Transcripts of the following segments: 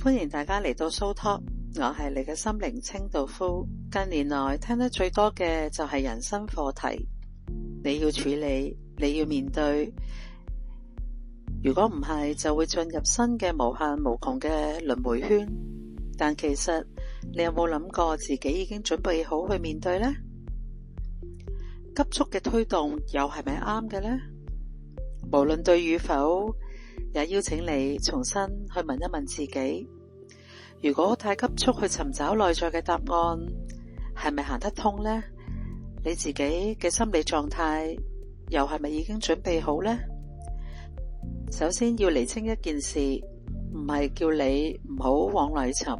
歡迎大家嚟到蘇托，我係你嘅心靈清道夫。近年來聽得最多嘅就係人生課題，你要處理，你要面對。如果唔係，就會進入新嘅無限無窮嘅輪迴圈。但其實你有冇諗過自己已經準備好去面對呢？急速嘅推動又係咪啱嘅呢？無論對與否，也邀請你重新去問一問自己，如果太急速去尋找內在嘅答案，係咪行得通呢？你自己嘅心理狀態又係咪已經準備好呢？首先要釐清一件事，唔係叫你唔好往內尋，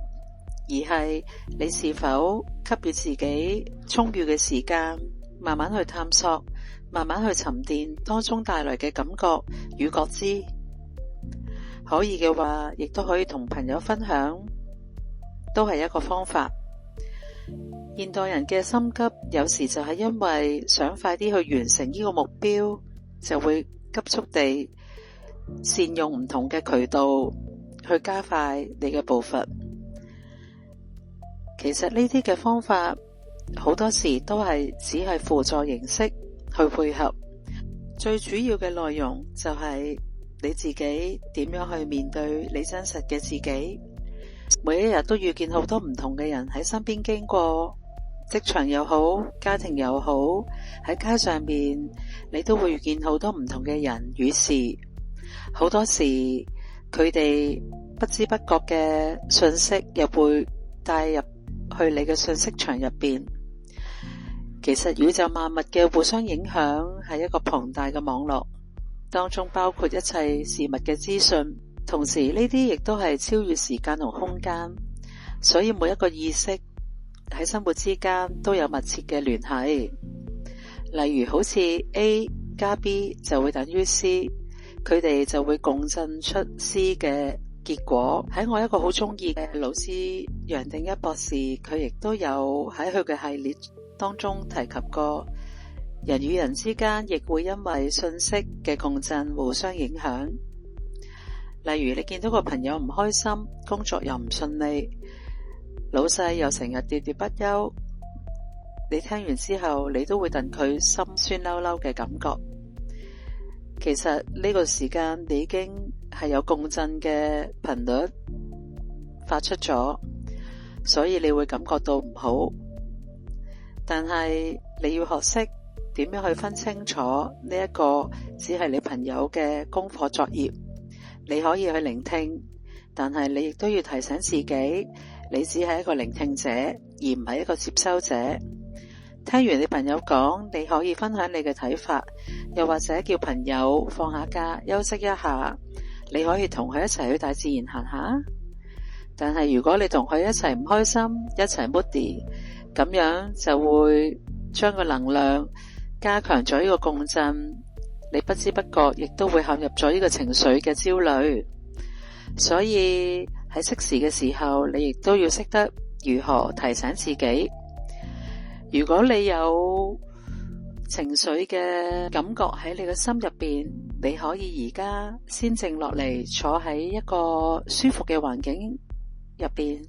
而係你是否給予自己充裕嘅時間，慢慢去探索，慢慢去沉澱當中帶來嘅感覺與覺知。可以嘅話，亦都可以同朋友分享，都係一個方法。現代人嘅心急，有時就係因為想快啲去完成呢個目標，就會急速地善用唔同嘅渠道去加快你嘅步伐。其實呢啲嘅方法好多時都係只係輔助形式去配合，最主要嘅內容就係你自己點樣去面對你真實嘅自己。每一日都遇見好多唔同嘅人喺身邊經過，職場又好，家庭又好，喺街上面你都會遇見好多唔同嘅人與事。好多時佢哋不知不覺嘅信息又會帶入去你嘅信息場入邊。其實宇宙萬物嘅互相影響係一個龐大嘅網絡，當中包括一切事物嘅資訊，同時呢啲亦都係超越時間同空間，所以每一個意識喺生活之間都有密切嘅聯繫。例如好似 A 加 B 就會等於 C， 佢哋就會共振出 C 嘅結果。喺我一個好中意嘅老師楊定一博士，佢亦都有喺佢嘅系列當中提及過，人與人之間亦會因為信息嘅共振互相影響。例如你見到個朋友唔開心，工作又唔順利，老細又成日喋喋不休，你聽完之後你都會戥佢心酸溜溜嘅感覺。其實呢個時間你已經係有共振嘅頻率發出咗，所以你會感覺到唔好。但係你要學識點樣去分清楚呢一個只係你朋友嘅功課作業。你可以去聆聽，但係你亦都要提醒自己，你只係一個聆聽者，而唔係一個接收者。聽完你朋友講，你可以分享你嘅睇法，又或者叫朋友放下假休息一下。你可以同佢一齊去大自然行下。但係如果你同佢一齊唔開心，一齊 moody， 咁樣就會將個能量加強咗呢個共振，你不知不覺亦都會陷入咗呢個情緒嘅焦慮。所以喺適時嘅時候，你亦都要識得如何提醒自己。如果你有情緒嘅感覺喺你嘅心入邊，你可以而家先靜落嚟，坐喺一個舒服嘅環境入邊，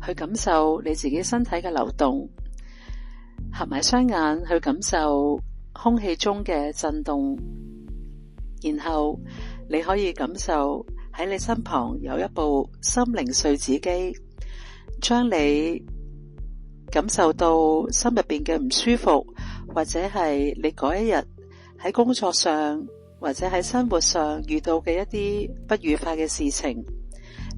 去感受你自己身體嘅流動，合埋雙眼去感受空氣中嘅震動，然後你可以感受喺你身旁有一部心靈碎紙機，將你感受到心入邊嘅唔舒服，或者係你嗰一日喺工作上或者喺生活上遇到嘅一啲不愉快嘅事情，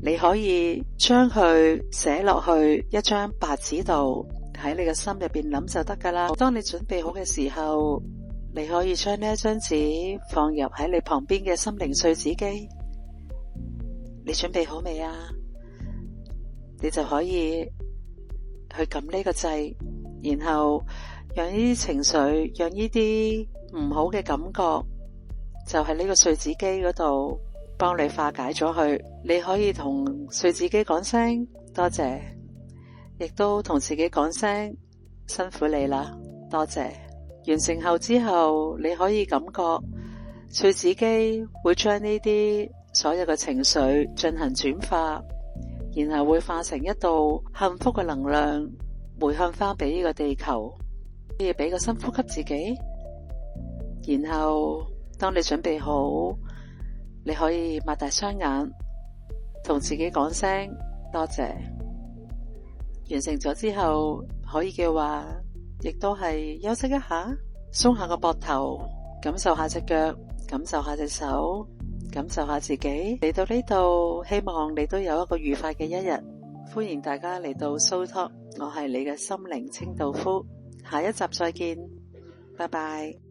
你可以將佢寫落去一張白紙度，喺你嘅心入邊諗就得㗎啦。當你準備好嘅時候，你可以將呢一張紙放入喺你旁邊嘅心靈碎紙機。你準備好未啊？你就可以去撳呢個掣，然後讓呢啲情緒，讓呢啲唔好嘅感覺，就喺呢個碎紙機嗰度幫你化解咗佢。你可以同碎紙機講聲多謝，亦都同自己講聲辛苦你啦，多謝。完成後之後，你可以感覺碎紙機會將呢啲所有嘅情緒進行轉化，然後會化成一道幸福嘅能量回向翻俾呢個地球。可以俾個深呼吸自己，然後當你準備好，你可以擘大雙眼同自己講聲多謝。完成咗之後，可以嘅話亦都係休息一下，鬆下個膊頭，感受下隻腳，感受下隻手，感受下自己。嚟到呢度，希望你都有一個愉快嘅一日。歡迎大家嚟到 Soul Talk，我係你嘅心靈清道夫，下一集再見，拜拜。